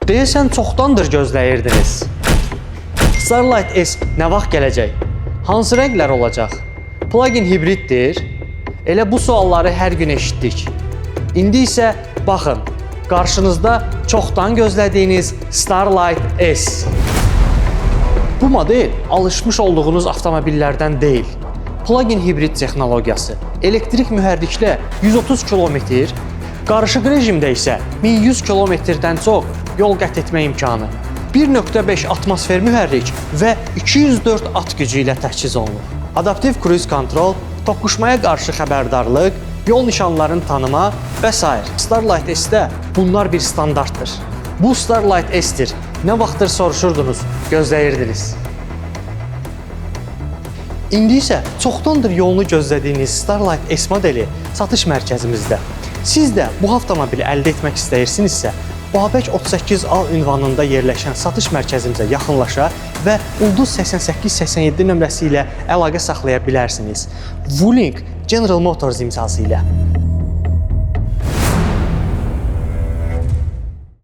Deyəsən çoxdandır gözləyirdiniz. Starlight S nə vaxt gələcək? Hansı rənglər olacaq? Plug-in hibriddir. Elə bu sualları hər gün eşitdik. İndi isə baxın, qarşınızda çoxdan gözlədiyiniz Starlight S. Bu model alışmış olduğunuz avtomobillərdən deyil. Plug-in hibrid texnologiyası, elektrik mühərriklə 130 km, qarışıq rejimdə isə 1100 km-dən çox yol qət etmə imkanı. 1.5 atmosfer mühərrik və 204 at gücü ilə təchiz olunur. Adaptiv cruise kontrol, toqquşmaya qarşı xəbərdarlıq, yol nişanlarını tanıma və s. Starlight S-də bunlar bir standartdır. Bu Starlight S-dir. Nə vaxtdır soruşurdunuz, gözləyirdiniz. İndi isə çoxdandır yolunu gözlədiyiniz Starlight S modeli satış mərkəzimizdə. Siz də bu avtomobili əldə etmək istəyirsinizsə, Babək 38A ünvanında yerləşən satış mərkəzimizə yaxınlaşa və Ulduz 8887 nömrəsi ilə əlaqə saxlaya bilərsiniz. Wuling General Motors imzası ilə.